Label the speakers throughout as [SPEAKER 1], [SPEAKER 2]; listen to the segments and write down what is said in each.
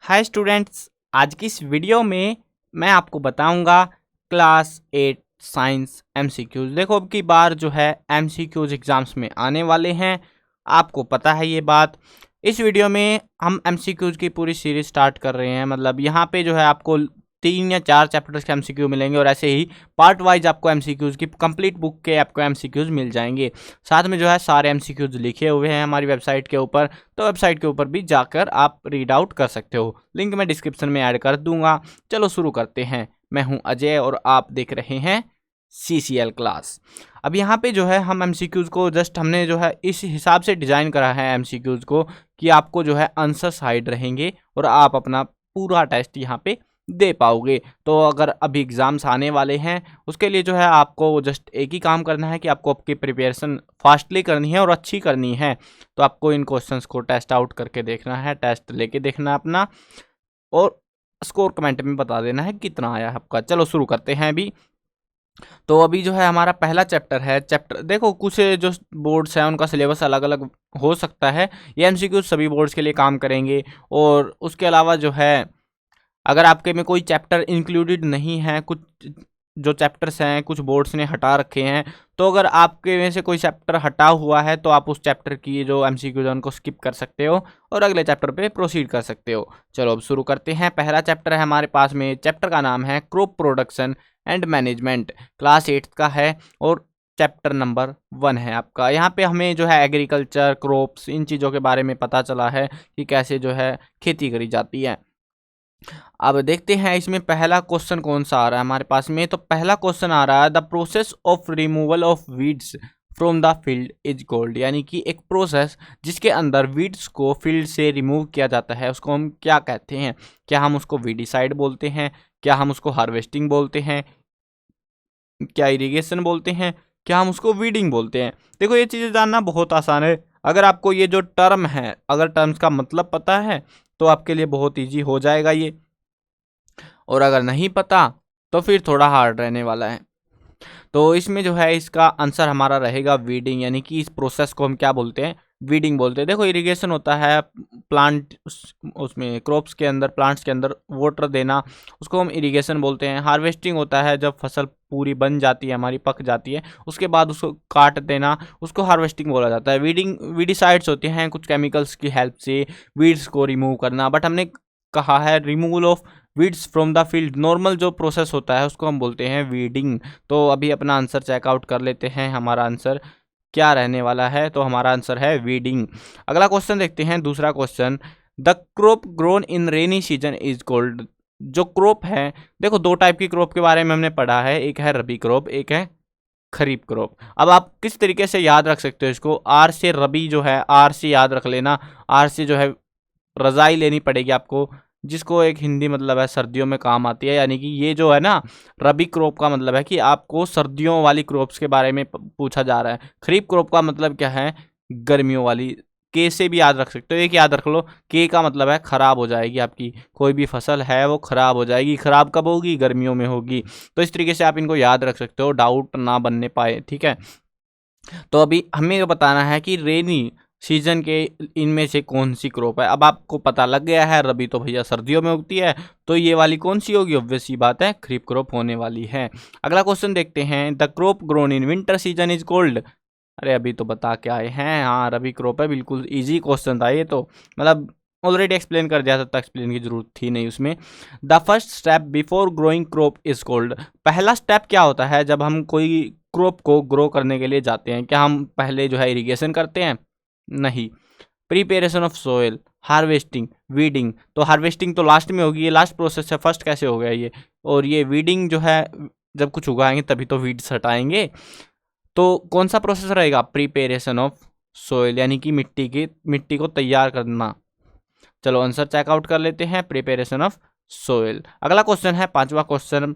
[SPEAKER 1] Hi students, आज की इस वीडियो में मैं आपको बताऊंगा क्लास 8 साइंस एमसीक्यूज। देखो, अब की बार जो है एमसीक्यूज एग्जाम्स में आने वाले हैं, आपको पता है ये बात। इस वीडियो में हम एमसीक्यूज की पूरी सीरीज स्टार्ट कर रहे हैं। मतलब यहाँ पे जो है आपको 3 या 4 चैप्टर्स के एमसीक्यू मिलेंगे और ऐसे ही पार्ट वाइज आपको एमसीक्यूज की कंप्लीट बुक के आपको एमसीक्यूज मिल जाएंगे। साथ में जो है सारे एमसीक्यूज लिखे हुए हैं हमारी वेबसाइट के ऊपर, तो वेबसाइट के ऊपर भी जाकर आप रीड आउट कर सकते हो। लिंक मैं डिस्क्रिप्शन में ऐड कर दूंगा। चलो शुरू करते हैं। मैं हूं अजय और आप देख रहे हैं CCL क्लास। अब यहाँ पे जो है हम एमसीक्यूज को जस्ट हमने जो है इस हिसाब से डिज़ाइन करा है एमसीक्यूज को कि आपको जो है आंसर्स हाइड रहेंगे और आप अपना पूरा टेस्ट यहाँ पे दे पाओगे। तो अगर अभी एग्ज़ाम्स आने वाले हैं, उसके लिए जो है आपको जस्ट एक ही काम करना है कि आपको आपकी प्रिपरेशन फास्टली करनी है और अच्छी करनी है। तो आपको इन क्वेश्चंस को टेस्ट आउट करके देखना है, टेस्ट लेके देखना है अपना, और स्कोर कमेंट में बता देना है कितना आया है आपका। चलो शुरू करते हैं अभी। तो अभी जो है हमारा पहला चैप्टर है। चैप्टर देखो, कुछ जो बोर्ड्स हैं उनका सिलेबस अलग अलग हो सकता है। ये एमसीक्यू सभी बोर्ड्स के लिए काम करेंगे। और उसके अलावा जो है अगर आपके में कोई चैप्टर इंक्लूडेड नहीं है, कुछ जो चैप्टर्स हैं कुछ बोर्ड्स ने हटा रखे हैं, तो अगर आपके में से कोई चैप्टर हटा हुआ है तो आप उस चैप्टर की जो एमसीक्यूज है उनको स्किप कर सकते हो और अगले चैप्टर पे प्रोसीड कर सकते हो। चलो अब शुरू करते हैं। पहला चैप्टर है हमारे पास में, चैप्टर का नाम है crop production and management, class 8 का है और चैप्टर नंबर 1 है आपका। यहाँ पे हमें जो है एग्रीकल्चर, क्रॉप्स, इन चीज़ों के बारे में पता चला है कि कैसे जो है खेती करी जाती है। अब देखते हैं इसमें पहला क्वेश्चन कौन सा आ रहा है हमारे पास में। तो पहला क्वेश्चन आ रहा है, the process of removal of weeds from the field is called, यानी कि एक प्रोसेस जिसके अंदर वीड्स को फील्ड से रिमूव किया जाता है उसको हम क्या कहते हैं। क्या हम उसको वीडिसाइड बोलते हैं, क्या हम उसको हार्वेस्टिंग बोलते हैं, क्या इरिगेशन बोलते हैं, क्या हम उसको वीडिंग बोलते हैं। देखो, ये चीज़ें जानना बहुत आसान है। अगर आपको ये जो टर्म है, अगर टर्म्स का मतलब पता है तो आपके लिए बहुत ईजी हो जाएगा ये, और अगर नहीं पता तो फिर थोड़ा हार्ड रहने वाला है। तो इसमें जो है इसका आंसर हमारा रहेगा वीडिंग, यानी कि इस प्रोसेस को हम क्या बोलते हैं, वीडिंग बोलते हैं। देखो, इरिगेशन होता है प्लांट उसमें क्रॉप्स के अंदर, प्लांट्स के अंदर वाटर देना, उसको हम इरिगेशन बोलते हैं। हार्वेस्टिंग होता है जब फसल पूरी बन जाती है, हमारी पक जाती है, उसके बाद उसको काट देना, उसको हार्वेस्टिंग बोला जाता है। वीडिंग, वीडिसाइड्स होते हैं कुछ केमिकल्स की हेल्प से वीड्स को रिमूव करना, बट हमने कहा है removal of weeds from the field. Normal जो प्रोसेस होता है उसको हम बोलते हैं वीडिंग। तो अभी अपना आंसर चेकआउट कर लेते हैं, हमारा आंसर क्या रहने वाला है। तो हमारा आंसर है वीडिंग। अगला क्वेश्चन देखते हैं, दूसरा question, the crop grown in rainy season is called. जो क्रॉप है, देखो दो टाइप की क्रॉप के बारे में हमने पढ़ा है, एक है रबी क्रॉप, एक है खरीफ क्रॉप। अब आप किस तरीके से याद रख सकते हो इसको, आर से रबी जो है, आर से याद रख लेना, आर से जो है रजाई लेनी पड़ेगी आपको, जिसको एक हिंदी मतलब है सर्दियों में काम आती है। यानी कि ये जो है ना, रबी क्रॉप का मतलब है कि आपको सर्दियों वाली क्रॉप्स के बारे में पूछा जा रहा है। खरीफ क्रॉप का मतलब क्या है, गर्मियों वाली। के से भी याद रख सकते हो, एक याद रख लो, के का मतलब है खराब हो जाएगी, आपकी कोई भी फसल है वो खराब हो जाएगी। खराब कब होगी, गर्मियों में होगी। तो इस तरीके से आप इनको याद रख सकते हो, डाउट ना बनने पाए, ठीक है। तो अभी हमें ये बताना है कि रेनी सीजन के इनमें से कौन सी क्रॉप है। अब आपको पता लग गया है, रबी तो भैया सर्दियों में उगती है, तो ये वाली कौन सी होगी, ऑब्वियस सी बात है खरीफ क्रॉप होने वाली है। अगला क्वेश्चन देखते हैं, the crop grown in winter season is called. अरे अभी तो बता के आए हैं, हाँ रबी क्रॉप है, बिल्कुल इजी क्वेश्चन था ये तो। मतलब ऑलरेडी एक्सप्लेन कर दिया था, तो एक्सप्लेन की जरूरत थी नहीं उसमें। The first step before growing crop is called. पहला स्टेप क्या होता है जब हम कोई क्रॉप को ग्रो करने के लिए जाते हैं, क्या हम पहले जो है इरिगेशन करते हैं, नहीं। Preparation of soil, harvesting, weeding. तो हार्वेस्टिंग तो लास्ट में होगी, ये लास्ट प्रोसेस है, फर्स्ट कैसे हो गया ये। और ये वीडिंग जो है, जब कुछ उगाएंगे तभी तो वीड्स हटाएंगे। तो कौन सा प्रोसेस रहेगा, प्रिपेरेशन ऑफ सोयल, यानी कि मिट्टी को तैयार करना। चलो आंसर चेकआउट कर लेते हैं, प्रिपेरेशन ऑफ सोयल। अगला क्वेश्चन है, पांचवा क्वेश्चन।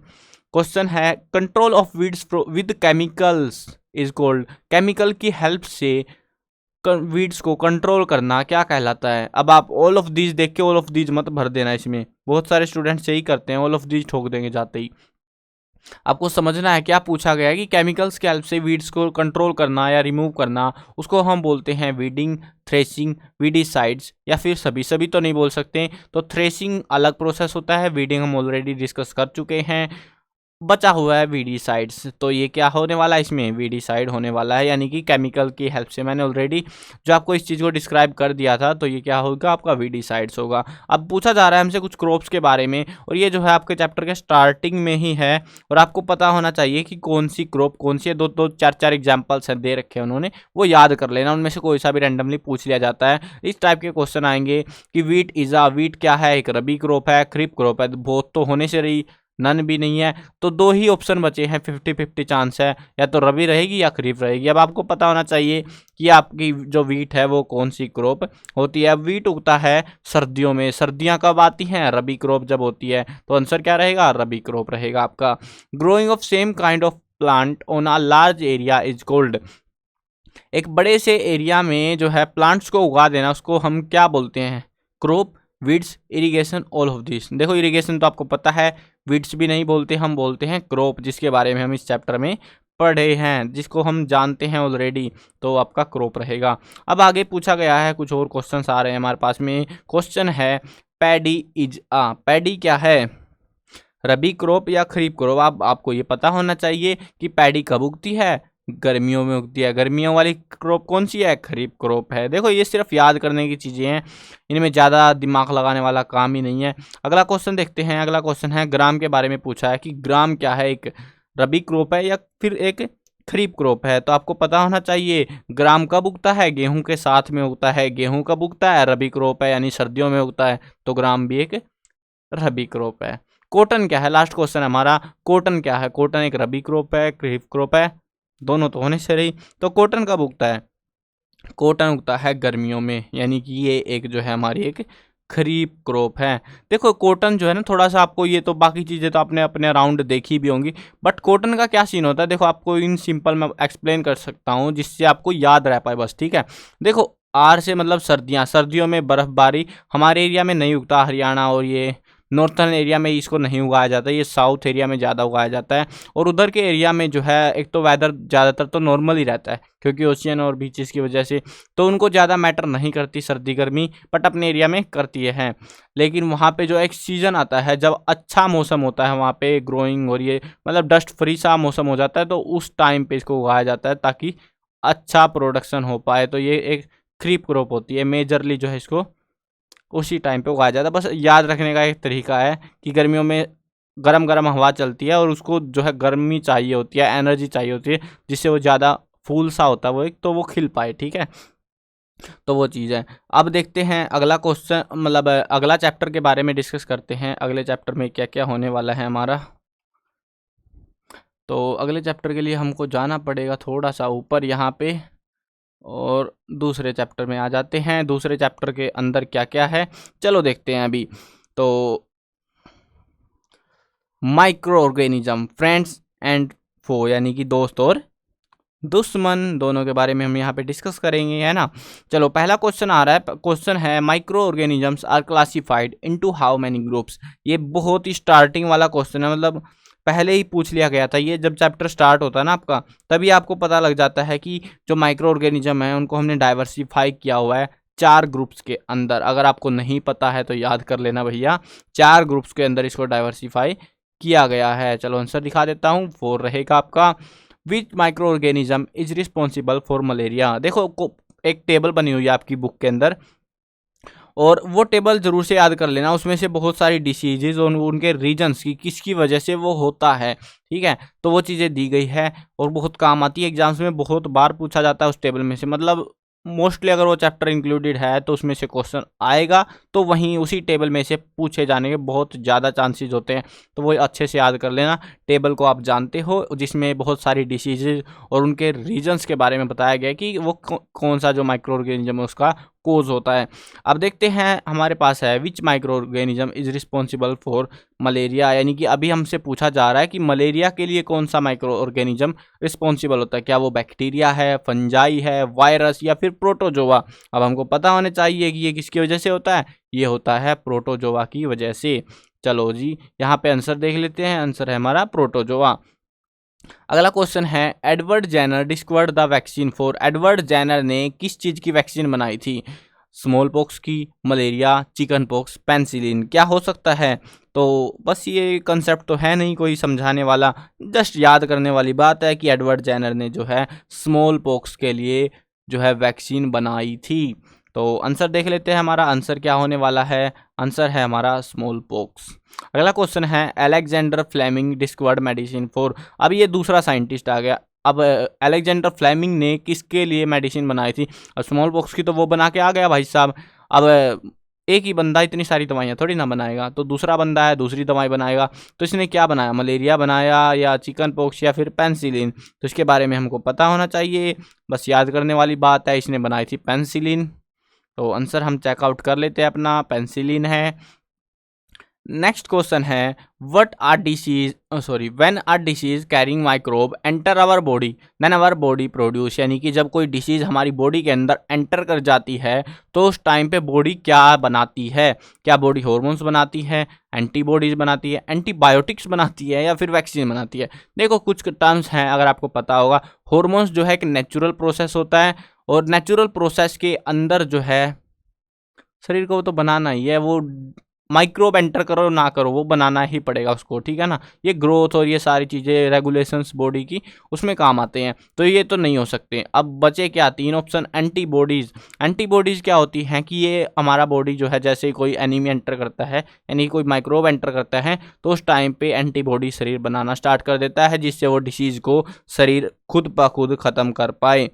[SPEAKER 1] क्वेश्चन है, control of weeds with chemicals is called. Chemical की हेल्प से वीड्स को कंट्रोल करना क्या कहलाता है। अब आप ऑल ऑफ दीज देख के ऑल ऑफ दीज मत भर देना, इसमें बहुत सारे स्टूडेंट्स यही करते हैं, ऑल ऑफ दीज ठोक देंगे जाते ही। आपको समझना है क्या पूछा गया है कि केमिकल्स के हेल्प से वीड्स को कंट्रोल करना या रिमूव करना, उसको हम बोलते हैं वीडिंग, थ्रेशिंग, वीडिसाइड्स, या फिर सभी सभी तो नहीं बोल सकते। तो थ्रेशिंग अलग प्रोसेस होता है, वीडिंग हम ऑलरेडी डिस्कस कर चुके हैं। बचा हुआ है वीडीसाइड्स, तो ये क्या होने वाला है, इसमें वीडीसाइड होने वाला है, यानी कि केमिकल की हेल्प से। मैंने ऑलरेडी जो आपको इस चीज़ को डिस्क्राइब कर दिया था, तो ये क्या होगा, आपका वीडीसाइड्स होगा। अब पूछा जा रहा है हमसे कुछ क्रॉप्स के बारे में, और ये जो है आपके चैप्टर के स्टार्टिंग में ही है, और आपको पता होना चाहिए कि कौन सी क्रॉप कौन सी है। दो दो चार चार एग्जाम्पल्स हैं दे रखे हैं उन्होंने, वो याद कर लेना, उनमें से कोई सा भी रैंडमली पूछ लिया जाता है। इस टाइप के क्वेश्चन आएंगे कि वीट क्या है, एक रबी क्रॉप है, खरीफ क्रॉप है। बहुत तो होने से रही, नन भी नहीं है, तो दो ही ऑप्शन बचे हैं, 50-50 चांस है, या तो रबी रहेगी या खरीफ रहेगी। अब आपको पता होना चाहिए कि आपकी जो वीट है वो कौन सी क्रॉप होती है। अब वीट उगता है सर्दियों में, सर्दियां कब आती हैं, रबी क्रॉप जब होती है, तो आंसर क्या रहेगा, रबी क्रॉप रहेगा आपका। Growing of same kind of plant on a large area is called, एक बड़े से एरिया में जो है प्लांट्स को उगा देना, उसको हम क्या बोलते हैं, crop, weeds, irrigation, all of this. देखो इरिगेशन तो आपको पता है, वीड्स भी नहीं बोलते, हम बोलते हैं क्रॉप, जिसके बारे में हम इस चैप्टर में पढ़े हैं, जिसको हम जानते हैं ऑलरेडी, तो आपका क्रॉप रहेगा। अब आगे पूछा गया है, कुछ और क्वेश्चंस आ रहे हैं हमारे पास में। क्वेश्चन है पैडी इज पैडी क्या है, रबी क्रॉप या खरीफ क्रॉप। आपको ये पता होना चाहिए कि पैडी कब उगती है, गर्मियों में उगती है। गर्मियों वाली क्रॉप कौन सी है, खरीफ क्रॉप है। देखो ये सिर्फ याद करने की चीज़ें हैं, इनमें ज़्यादा दिमाग लगाने वाला काम ही नहीं है। अगला क्वेश्चन देखते हैं। अगला क्वेश्चन है ग्राम के बारे में पूछा है कि ग्राम क्या है, एक रबी क्रॉप है या फिर एक खरीफ क्रॉप है। तो आपको पता होना चाहिए ग्राम कब उगता है, गेहूं के साथ में उगता है। गेहूं कब उगता है, रबी क्रॉप है, यानी सर्दियों में उगता है, तो ग्राम भी एक रबी क्रॉप है। कॉटन क्या है, लास्ट क्वेश्चन है हमारा, कॉटन क्या है। कॉटन एक रबी क्रॉप है, खरीफ क्रॉप है, दोनों तो होने से रही। तो कॉटन कब उगता है, कॉटन उगता है गर्मियों में, यानी कि ये एक जो है हमारी एक खरीफ क्रॉप है। देखो कॉटन जो है ना, थोड़ा सा आपको, ये तो बाकी चीज़ें तो आपने अपने अराउंड देखी भी होंगी, बट कॉटन का क्या सीन होता है, देखो आपको इन सिंपल मैं एक्सप्लेन कर सकता हूँ जिससे आपको याद रह पाए बस, ठीक है। देखो आर से मतलब सर्दियाँ, सर्दियों में बर्फबारी, हमारे एरिया में नहीं उगता, हरियाणा और ये नॉर्थर्न एरिया में इसको नहीं उगाया जाता, ये साउथ एरिया में ज़्यादा उगाया जाता है। और उधर के एरिया में जो है, एक तो वेदर ज़्यादातर तो नॉर्मल ही रहता है, क्योंकि ओशियन और बीचेस की वजह से, तो उनको ज़्यादा मैटर नहीं करती सर्दी गर्मी, बट अपने एरिया में करती है। लेकिन वहाँ पे जो एक सीज़न आता है जब अच्छा मौसम होता है वहाँ पे ग्रोइंग, और ये मतलब डस्ट फ्री सा मौसम हो जाता है, तो उस टाइम पे इसको उगाया जाता है ताकि अच्छा प्रोडक्शन हो पाए। तो ये एक खरीफ क्रॉप होती है, मेजरली जो है इसको उसी टाइम पे उगाया जाता है। बस याद रखने का एक तरीका है कि गर्मियों में गरम गरम हवा चलती है, और उसको जो है गर्मी चाहिए होती है, एनर्जी चाहिए होती है, जिससे वो ज़्यादा फूल सा होता है वो एक, तो वो खिल पाए, ठीक है। तो वो चीज़ है। अब देखते हैं अगला क्वेश्चन, मतलब अगला चैप्टर के बारे में डिस्कस करते हैं, अगले चैप्टर में क्या क्या होने वाला है हमारा। तो अगले चैप्टर के लिए हमको जाना पड़ेगा थोड़ा सा ऊपर यहाँ पे, और दूसरे चैप्टर में आ जाते हैं। दूसरे चैप्टर के अंदर क्या क्या है, चलो देखते हैं अभी। तो माइक्रो ऑर्गेनिज्म, फ्रेंड्स एंड फो, यानी कि दोस्त और दुश्मन, दोनों के बारे में हम यहाँ पे डिस्कस करेंगे, है ना। चलो पहला क्वेश्चन आ रहा है, क्वेश्चन है micro organisms are classified into how many groups. ये बहुत ही स्टार्टिंग वाला क्वेश्चन है, मतलब पहले ही पूछ लिया गया था। ये जब चैप्टर स्टार्ट होता है ना आपका, तभी आपको पता लग जाता है कि जो माइक्रो ऑर्गेनिज्म है उनको हमने डाइवर्सिफाई किया हुआ है 4 ग्रुप्स के अंदर। अगर आपको नहीं पता है तो याद कर लेना भैया, 4 ग्रुप्स के अंदर इसको डाइवर्सिफाई किया गया है। चलो आंसर दिखा देता हूँ, 4 रहेगा आपका। Which microorganism is responsible for malaria. देखो एक टेबल बनी हुई है आपकी बुक के अंदर, और वो टेबल जरूर से याद कर लेना। उसमें से बहुत सारी डिसीजेज और उनके रीजन्स की, किसकी वजह से वो होता है, ठीक है। तो वो चीज़ें दी गई है और बहुत काम आती है, एग्जाम्स में बहुत बार पूछा जाता है उस टेबल में से। मतलब मोस्टली अगर वो चैप्टर इंक्लूडेड है तो उसमें से क्वेश्चन आएगा, तो वहीं उसी टेबल में से पूछे जाने के बहुत ज़्यादा चांसेस होते हैं। तो वो अच्छे से याद कर लेना। टेबल को आप जानते हो, जिसमें बहुत सारी डिसीजेज और उनके रीजन्स के बारे में बताया गया है कि वो कौन सा जो माइक्रो ऑर्गेनिज्म है उसका कोज होता है। अब देखते हैं हमारे पास है which microorganism is responsible for malaria, यानी कि अभी हमसे पूछा जा रहा है कि मलेरिया के लिए कौन सा माइक्रो ऑर्गेनिज्म रिस्पॉन्सिबल होता है। क्या वो बैक्टीरिया है, फंजाई है, वायरस, या फिर प्रोटोजोआ। अब हमको पता होना चाहिए कि ये किसकी वजह से होता है, ये होता है प्रोटोजोआ की वजह से। चलो जी, यहाँ पे आंसर देख लेते हैं। आंसर है हमारा प्रोटोजोआ। अगला क्वेश्चन है, Edward Jenner discovered the vaccine for. Edward Jenner ने किस चीज की वैक्सीन बनाई थी? स्मॉल पॉक्स की, मलेरिया, चिकन पॉक्स, पेंसिलिन, क्या हो सकता है? तो बस ये कंसेप्ट तो है नहीं कोई समझाने वाला, जस्ट याद करने वाली बात है कि एडवर्ड जेनर ने जो है स्मॉल पॉक्स के लिए जो है वैक्सीन बनाई थी। तो आंसर देख लेते हैं, हमारा आंसर क्या होने वाला है? आंसर है हमारा स्मॉल पॉक्स। अगला क्वेश्चन है, Alexander Fleming discovered medicine for. अब ये दूसरा साइंटिस्ट आ गया। अब अलेक्जेंडर फ्लेमिंग ने किसके लिए मेडिसिन बनाई थी? अब स्मॉल पॉक्स की तो वो बना के आ गया भाई साहब। अब एक ही बंदा इतनी सारी दवाइयाँ थोड़ी ना बनाएगा, तो दूसरा बंदा है, दूसरी दवाई बनाएगा। तो इसने क्या बनाया? मलेरिया बनाया, या चिकन पॉक्स, या फिर पेंसिलिन? तो इसके बारे में हमको पता होना चाहिए, बस याद करने वाली बात है। इसने बनाई थी पेंसिलिन। तो आंसर हम चेकआउट कर लेते हैं अपना, पेंसिलिन है। नेक्स्ट क्वेश्चन है, when a disease carrying microbe enter our body then our body produce. यानी कि जब कोई डिसीज हमारी बॉडी के अंदर एंटर कर जाती है तो उस टाइम पे बॉडी क्या बनाती है? क्या बॉडी हॉर्मोन्स बनाती है, एंटीबॉडीज बनाती है, एंटीबायोटिक्स बनाती है, या फिर वैक्सीन बनाती है? देखो कुछ टर्म्स हैं, अगर आपको पता होगा, हॉर्मोन्स जो है एक नेचुरल प्रोसेस होता है, और नेचुरल प्रोसेस के अंदर जो है शरीर को तो बनाना ही है, वो माइक्रोब एंटर करो ना करो वो बनाना ही पड़ेगा उसको, ठीक है ना। ये ग्रोथ और ये सारी चीज़ें रेगुलेशंस बॉडी की उसमें काम आते हैं, तो ये तो नहीं हो सकते। अब बचे क्या? 3 ऑप्शन। एंटीबॉडीज़। एंटीबॉडीज़ क्या होती हैं कि ये हमारा बॉडी जो है, जैसे कोई एनिमी एंटर करता है, यानी कोई माइक्रोब एंटर करता है, तो उस टाइम पे एंटीबॉडी शरीर बनाना स्टार्ट कर देता है, जिससे वो डिसीज़ को शरीर खुद ब खुद ख़त्म कर पाए।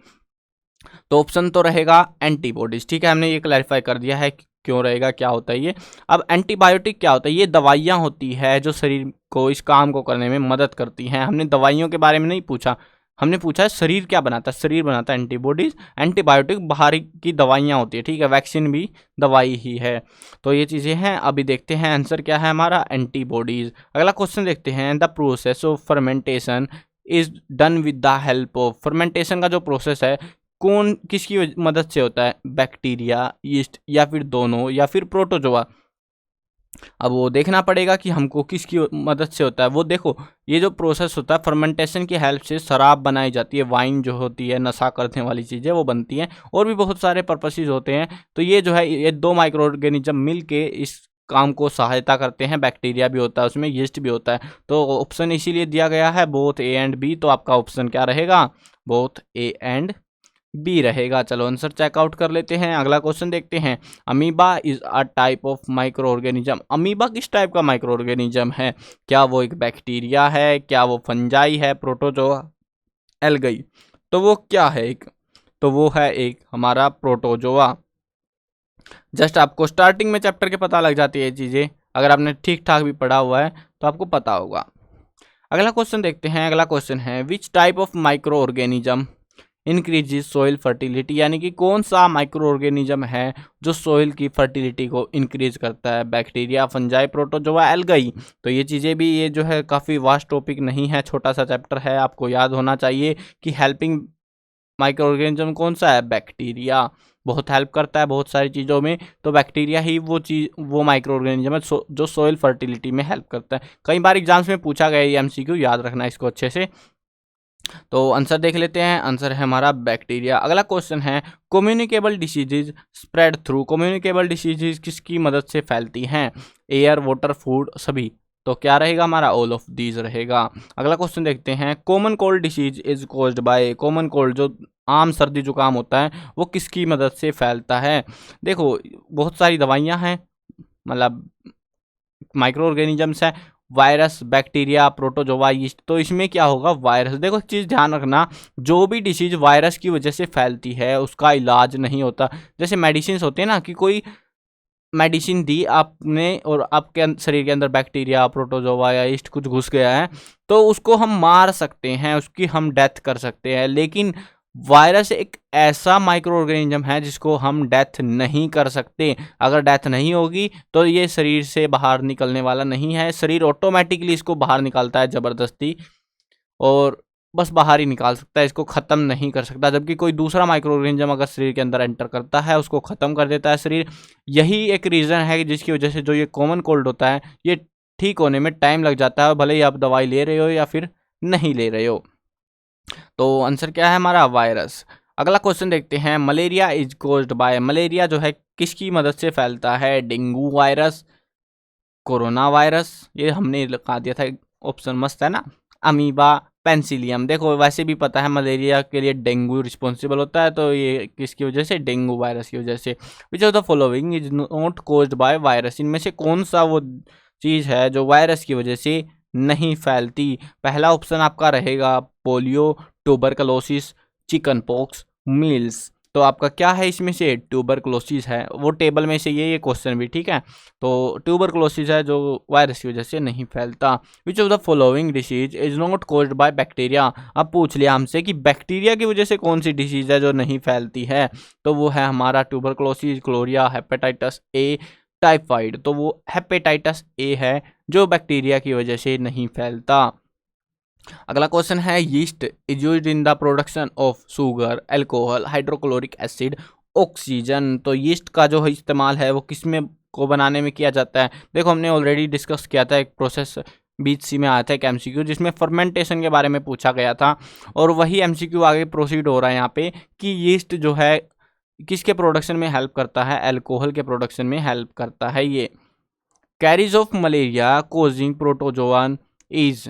[SPEAKER 1] तो ऑप्शन तो रहेगा एंटीबॉडीज, ठीक है। हमने ये क्लैरिफाई कर दिया है क्यों रहेगा, क्या होता है ये। अब एंटीबायोटिक क्या होता है? ये दवाइयाँ होती है जो शरीर को इस काम को करने में मदद करती हैं। हमने दवाइयों के बारे में नहीं पूछा, हमने पूछा है शरीर क्या बनाता है। शरीर बनाता है एंटीबॉडीज। एंटीबायोटिक बाहर की दवाइयाँ होती है, ठीक है। वैक्सीन भी दवाई ही है। तो ये चीज़ें हैं। अभी देखते हैं आंसर क्या है हमारा, एंटीबॉडीज। अगला क्वेश्चन देखते हैं, the process of fermentation is done with the help of. Fermentation का जो प्रोसेस है कौन किसकी मदद से होता है? बैक्टीरिया, यीस्ट, या फिर दोनों, या फिर प्रोटोजोआ? अब वो देखना पड़ेगा कि हमको किसकी मदद से होता है। वो देखो, ये जो प्रोसेस होता है फर्मेंटेशन की हेल्प से शराब बनाई जाती है, वाइन जो होती है, नशा करने वाली चीज़ें वो बनती हैं, और भी बहुत सारे पर्पसेस होते हैं। तो ये जो है, ये 2 माइक्रो ऑर्गेनिज्म मिल के इस काम को सहायता करते हैं। बैक्टीरिया भी होता है उसमें, यीस्ट भी होता है। तो ऑप्शन इसीलिए दिया गया है बोथ ए एंड बी। तो आपका ऑप्शन क्या रहेगा? बोथ ए एंड बी रहेगा। चलो आंसर चेकआउट कर लेते हैं। अगला क्वेश्चन देखते हैं, amoeba is a type of micro organism. Amoeba किस टाइप का माइक्रो ऑर्गेनिज्म है? क्या वो एक बैक्टीरिया है, क्या वो फंजाई है, प्रोटोजोआ, एल्गी? तो वो क्या है एक? तो वो है एक हमारा प्रोटोजोआ। जस्ट आपको स्टार्टिंग में चैप्टर के पता लग जाती है चीज़ें, अगर आपने ठीक ठाक भी पढ़ा हुआ है तो आपको पता होगा। अगला क्वेश्चन देखते हैं। अगला क्वेश्चन है, which type of micro organism increases soil fertility. यानी कि कौन सा माइक्रो ऑर्गेनिज्म है जो सोइल की फर्टिलिटी को इंक्रीज करता है? Bacteria, fungi, protozoa, algae? तो ये चीज़ें भी, ये जो है काफ़ी वास्ट टॉपिक नहीं है, छोटा सा चैप्टर है। आपको याद होना चाहिए कि हेल्पिंग माइक्रो ऑर्गेनिज्म कौन सा है? बैक्टीरिया। बहुत हेल्प करता है बहुत सारी चीज़ों में। तो बैक्टीरिया ही वो माइक्रो ऑर्गेनिज्म है जो सोइल फर्टिलिटी में हेल्प करता है। कई बार एग्जाम्स में पूछा गया है, MCQ, याद रखना इसको अच्छे से। तो आंसर देख लेते हैं। आंसर है हमारा बैक्टीरिया। अगला क्वेश्चन है, communicable diseases spread through. Communicable diseases किसकी मदद से फैलती हैं? एयर, वाटर, फूड, सभी? तो क्या रहेगा हमारा? ऑल ऑफ दीज रहेगा। अगला क्वेश्चन देखते हैं, common cold disease is caused by. Common cold जो आम सर्दी जुकाम होता है वो किसकी मदद से फैलता है? देखो बहुत सारी दवाइयाँ हैं, मतलब माइक्रो ऑर्गेनिजम्स हैं, वायरस, बैक्टीरिया, प्रोटोजोआ, यीस्ट। तो इसमें क्या होगा? वायरस। देखो एक चीज़ ध्यान रखना, जो भी डिसीज वायरस की वजह से फैलती है उसका इलाज नहीं होता। जैसे मेडिसिन होते हैं ना, कि कोई मेडिसिन दी आपने और आपके शरीर के अंदर बैक्टीरिया, प्रोटोजोआ या यीस्ट कुछ घुस गया है, तो उसको हम मार सकते हैं, उसकी हम डेथ कर सकते हैं। लेकिन वायरस एक ऐसा माइक्रो ऑर्गेनिज्म है जिसको हम डेथ नहीं कर सकते। अगर डेथ नहीं होगी तो ये शरीर से बाहर निकलने वाला नहीं है। शरीर ऑटोमेटिकली इसको बाहर निकालता है ज़बरदस्ती, और बस बाहर ही निकाल सकता है, इसको ख़त्म नहीं कर सकता। जबकि कोई दूसरा माइक्रो ऑर्गेनिज्म अगर शरीर के अंदर एंटर करता है उसको ख़त्म कर देता है शरीर। यही एक रीज़न है जिसकी वजह से जो ये कॉमन कोल्ड होता है ये ठीक होने में टाइम लग जाता है, भले ही आप दवाई ले रहे हो या फिर नहीं ले रहे हो। तो आंसर क्या है हमारा? वायरस। अगला क्वेश्चन देखते हैं, malaria is caused by, malaria जो है किसकी मदद से फैलता है? डेंगू वायरस, कोरोना वायरस, ये हमने लगा दिया था ऑप्शन, मस्त है ना, अमीबा, पेंसिलियम। देखो वैसे भी पता है मलेरिया के लिए डेंगू रिस्पॉन्सिबल होता है, तो ये किसकी वजह से? डेंगू वायरस की वजह से। विच of the following is not caused by virus, इनमें से कौन सा वो चीज़ है जो वायरस की वजह से नहीं फैलती? पहला ऑप्शन आपका रहेगा polio, tuberculosis, chicken pox, meals. तो आपका क्या है इसमें से? ट्यूबरकुलोसिस है, वो टेबल में से ये क्वेश्चन भी, ठीक है। तो ट्यूबरकुलोसिस है जो वायरस की वजह से नहीं फैलता। विच of the following disease is not caused by bacteria, अब पूछ लिया हमसे कि बैक्टीरिया की वजह से कौन सी डिसीज है जो नहीं फैलती है, तो वो है हमारा ट्यूबरकुलोसिस, क्लोरिया, हेपेटाइटिस ए, टाइफाइड। तो वो हेपेटाइटिस ए है जो बैक्टीरिया की वजह से नहीं फैलता। अगला क्वेश्चन है, yeast is used in the production of sugar, alcohol, hydrochloric acid, oxygen. तो यीस्ट का जो इस्तेमाल है वो किस में को बनाने में किया जाता है? देखो हमने ऑलरेडी डिस्कस किया था, एक प्रोसेस बीच सी में आया था एक एमसीक्यू जिसमें फर्मेंटेशन के बारे में पूछा गया था, और वही एमसीक्यू आगे प्रोसीड हो रहा है यहाँ पे कि यीस्ट जो है किसके प्रोडक्शन में हेल्प करता है? अल्कोहल के प्रोडक्शन में हेल्प करता है ये। Carries of malaria causing protozoan is,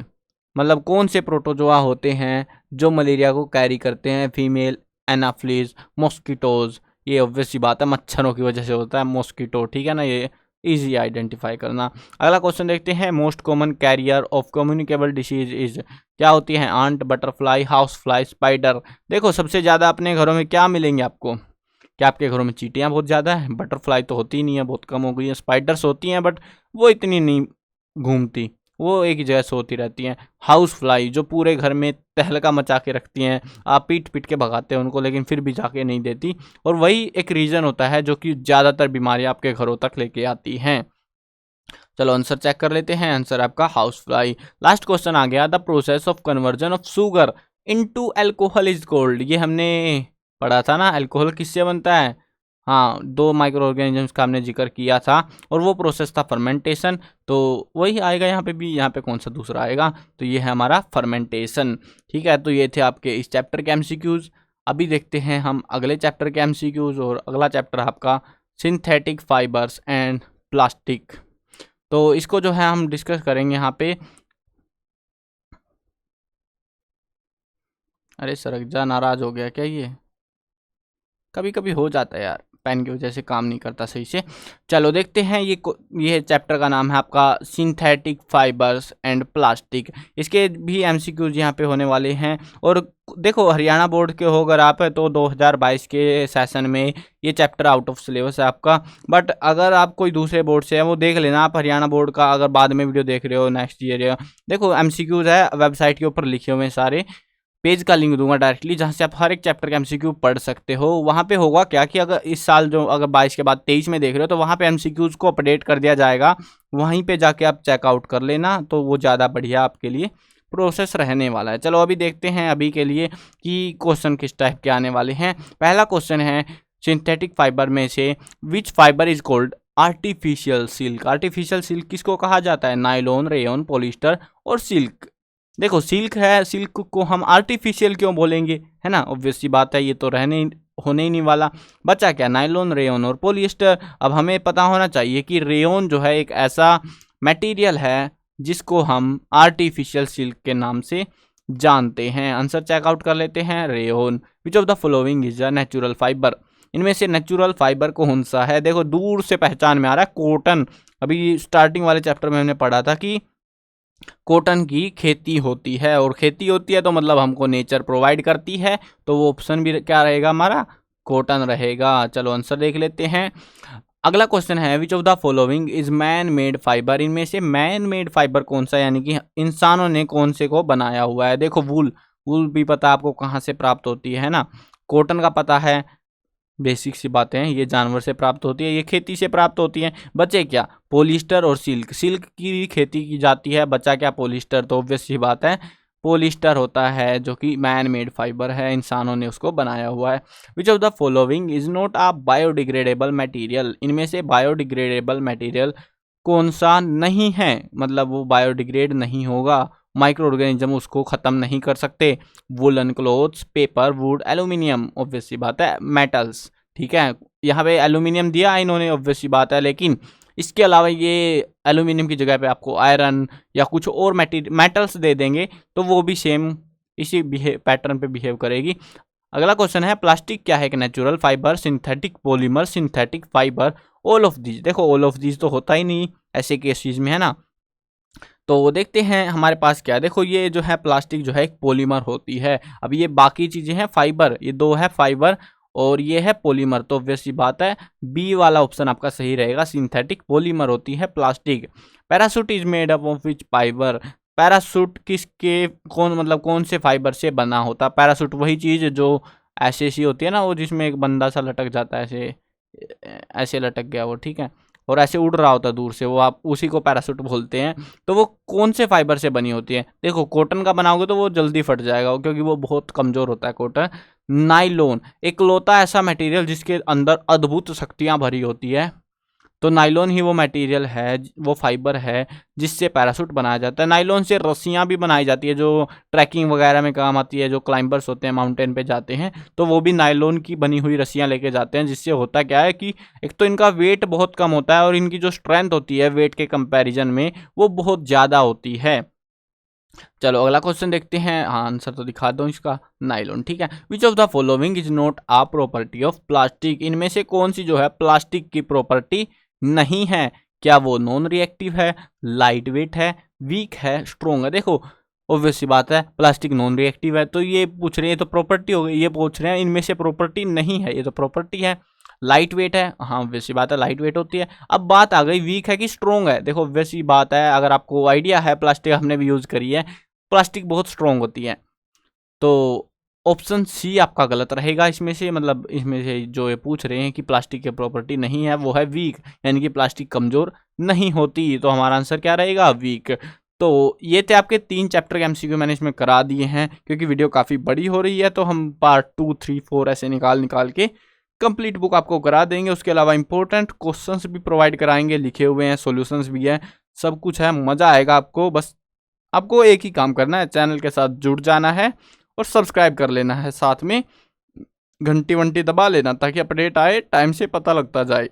[SPEAKER 1] मतलब कौन से प्रोटोजोआ होते हैं जो मलेरिया को कैरी करते हैं? फीमेल एनाफ्लीज, मॉस्किटोज, ये ऑब्वियस सी बात है मच्छरों की वजह से होता है मॉस्किटो, ठीक है ना, ये इजी आइडेंटिफाई करना। अगला क्वेश्चन देखते हैं, most common carrier of communicable disease is, क्या होती है? Ant, butterfly, house fly, spider. देखो सबसे ज़्यादा अपने घरों में क्या मिलेंगे आपको? क्या आपके घरों में चींटियाँ बहुत ज़्यादा हैं? बटरफ्लाई तो होती नहीं है, बहुत कम हो गई है। स्पाइडर्स होती हैं बट वो इतनी नहीं घूमती, वो एक ही जगह सोती रहती हैं। हाउस फ्लाई जो पूरे घर में तहलका मचा के रखती हैं, आप पीट पीट के भगाते हैं उनको लेकिन फिर भी जाके नहीं देती, और वही एक रीज़न होता है जो कि ज़्यादातर बीमारियां आपके घरों तक लेके आती हैं। चलो आंसर चेक कर लेते हैं, आंसर आपका हाउस फ्लाई। लास्ट क्वेश्चन आ गया, the process of conversion of sugar into alcohol is called, ये हमने पढ़ा था ना, अल्कोहल किससे बनता है? हाँ, दो माइक्रो ऑर्गेनिजम्स का हमने जिक्र किया था, और वो प्रोसेस था फर्मेंटेशन, तो वही आएगा यहाँ पे भी, यहाँ पे कौन सा दूसरा आएगा? तो ये है हमारा फर्मेंटेशन, ठीक है। तो ये थे आपके इस चैप्टर के एमसीक्यूज। अभी देखते हैं हम अगले चैप्टर के एमसीक्यूज, और अगला चैप्टर आपका सिंथेटिक फाइबर्स एंड प्लास्टिक। तो इसको जो है हम डिस्कस करेंगे यहाँ पे। अरे सरक जा, नाराज हो गया क्या? ये कभी कभी हो जाता है यार, पेन की वजह से काम नहीं करता सही से। चलो देखते हैं, ये चैप्टर का नाम है आपका सिंथेटिक फाइबर्स एंड प्लास्टिक। इसके भी एमसीक्यूज यहाँ पे होने वाले हैं। और देखो हरियाणा बोर्ड के हो अगर आप है तो 2022 के सेशन में ये चैप्टर आउट ऑफ सिलेबस है आपका, बट अगर आप कोई दूसरे बोर्ड से है वो देख लेना आप, हरियाणा बोर्ड का अगर बाद में वीडियो देख रहे हो नेक्स्ट ईयर। देखो एमसीक्यूज है वेबसाइट के ऊपर लिखे हुए हैं सारे, पेज का लिंक दूंगा डायरेक्टली जहां से आप हर एक चैप्टर का एमसीक्यू पढ़ सकते हो। वहां पे होगा क्या कि अगर इस साल जो अगर 22 के बाद 23 में देख रहे हो तो वहां पे एमसीक्यूज को अपडेट कर दिया जाएगा, वहीं पे जाके आप चेकआउट कर लेना, तो वो ज़्यादा बढ़िया आपके लिए प्रोसेस रहने वाला है। चलो अभी देखते हैं अभी के लिए कि क्वेश्चन किस टाइप के आने वाले हैं। पहला क्वेश्चन है, सिंथेटिक फाइबर में से which fibre is called artificial silk. Artificial silk किसको कहा जाता है? नायलॉन, रेयन, पॉलिस्टर और सिल्क। देखो सिल्क है, सिल्क को हम आर्टिफिशियल क्यों बोलेंगे, है ना, ऑब्वियस सी बात है, ये तो होने ही नहीं वाला। बचा क्या? नायलॉन, रेयन और पॉलिएस्टर। अब हमें पता होना चाहिए कि रेयन जो है एक ऐसा मटेरियल है जिसको हम आर्टिफिशियल सिल्क के नाम से जानते हैं। आंसर चेकआउट कर लेते हैं, rayon. Which of the following is a natural fibre, इनमें से नेचुरल फाइबर कौन सा है? देखो दूर से पहचान में आ रहा है कॉटन, अभी स्टार्टिंग वाले चैप्टर में हमने पढ़ा था कि कॉटन की खेती होती है, और खेती होती है तो मतलब हमको नेचर प्रोवाइड करती है, तो वो ऑप्शन भी क्या रहेगा हमारा? कॉटन रहेगा। चलो आंसर देख लेते हैं। अगला क्वेश्चन है, which of the following is man made fibre, इनमें से मैन मेड फाइबर कौन सा, यानी कि इंसानों ने कौन से को बनाया हुआ है? देखो वूल, वूल भी पता आपको कहाँ से प्राप्त होती है ना, कॉटन का पता है, बेसिक सी बातें हैं, ये जानवर से प्राप्त होती है, ये खेती से प्राप्त होती है। बचे क्या? पॉलिस्टर और सिल्क, सिल्क की भी खेती की जाती है। बचा क्या? पॉलिस्टर, तो ऑब्वियस सी बात है पॉलिस्टर होता है जो कि मैन मेड फाइबर है, इंसानों ने उसको बनाया हुआ है। Which of the following is not a biodegradable material, इनमें से बायोडिग्रेडेबल मटेरियल कौन सा नहीं है, मतलब वो बायोडिग्रेड नहीं होगा, माइक्रो ऑर्गेनिज्म उसको ख़त्म नहीं कर सकते। Woollen clothes, paper, wood, aluminium, obvious सी बात है मेटल्स, ठीक है। यहाँ पे एल्यूमिनियम दिया इन्होंने, ऑब्वियस सी बात है, लेकिन इसके अलावा ये एल्यूमिनियम की जगह पे आपको आयरन या कुछ और मेटल्स दे देंगे तो वो भी सेम इसी पैटर्न पे बिहेव करेगी। अगला क्वेश्चन है प्लास्टिक क्या है? एक natural fibre, synthetic polymer, synthetic fibre, all of these. देखो ऑल ऑफ दीज तो होता ही नहीं ऐसे केसेस में, है ना। तो देखते हैं हमारे पास क्या है। देखो ये जो है प्लास्टिक जो है एक पॉलीमर होती है। अब ये बाकी चीजें हैं फाइबर, ये दो है फाइबर और ये है पॉलीमर, तो ऑब्वियस सी बात है बी वाला ऑप्शन आपका सही रहेगा, सिंथेटिक पॉलीमर होती है plastic. Parachute is made up of which fibre? Parachute किसके कौन से फाइबर से बना होता? पैरासूट वही चीज जो ऐसे सी होती है ना, वो जिसमें एक बंदा सा लटक जाता है, ऐसे ऐसे लटक गया वो, ठीक है, और ऐसे उड़ रहा होता है दूर से, वो आप उसी को पैरासूट बोलते हैं। तो वो कौन से फाइबर से बनी होती है? देखो कॉटन का बनाओगे तो वो जल्दी फट जाएगा क्योंकि वो बहुत कमजोर होता है कॉटन। नाइलॉन, इकलौता ऐसा मटेरियल जिसके अंदर अद्भुत शक्तियां भरी होती है, तो नाइलॉन ही वो मटेरियल है, वो फाइबर है जिससे पैरासूट बनाया जाता है। नाइलॉन से रस्सियां भी बनाई जाती है जो ट्रैकिंग वगैरह में काम आती है, जो क्लाइंबर्स होते हैं माउंटेन पे जाते हैं तो वो भी नाइलॉन की बनी हुई रस्सियां लेके जाते हैं, जिससे होता क्या है कि एक तो इनका वेट बहुत कम होता है और इनकी जो स्ट्रेंथ होती है वेट के कंपैरिजन में वो बहुत ज़्यादा होती है। चलो अगला क्वेश्चन देखते हैं। हाँ आंसर तो दिखा दो इसका, नाइलॉन, ठीक है। Which of the following is not a property of plastic? इनमें से कौन सी जो है प्लास्टिक की प्रॉपर्टी नहीं है? क्या वो नॉन रिएक्टिव है, लाइट वेट है, वीक है, स्ट्रोंग है? देखो ऑब्वियस सी बात है प्लास्टिक नॉन रिएक्टिव है, तो ये पूछ रहे हैं तो प्रॉपर्टी हो गई, ये पूछ रहे हैं इनमें से प्रॉपर्टी नहीं है, ये तो प्रॉपर्टी है। लाइट वेट है, हाँ ऑब्वियस सी बात है लाइट वेट होती है। अब बात आ गई वीक है कि स्ट्रोंग है। देखो ऑब्वियस सी बात है, अगर आपको आइडिया है प्लास्टिक हमने भी यूज करी है, प्लास्टिक बहुत स्ट्रोंग होती है, तो ऑप्शन सी आपका गलत रहेगा इसमें से। मतलब इसमें से जो ये पूछ रहे हैं कि प्लास्टिक की प्रॉपर्टी नहीं है वो है वीक, यानी कि प्लास्टिक कमजोर नहीं होती, तो हमारा आंसर क्या रहेगा? वीक। तो ये थे आपके 3 चैप्टर के एमसीक्यू मैंने इसमें करा दिए हैं, क्योंकि वीडियो काफ़ी बड़ी हो रही है तो हम पार्ट 2, 3, 4 ऐसे निकाल के कंप्लीट बुक आपको करा देंगे। उसके अलावा इंपॉर्टेंट क्वेश्चंस भी प्रोवाइड कराएंगे, लिखे हुए हैं, सॉल्यूशंस भी है, सब कुछ है, मज़ा आएगा आपको। बस आपको एक ही काम करना है, चैनल के साथ जुड़ जाना है और सब्सक्राइब कर लेना है, साथ में घंटी वंटी दबा लेना ताकि अपडेट आए टाइम से पता लगता जाए।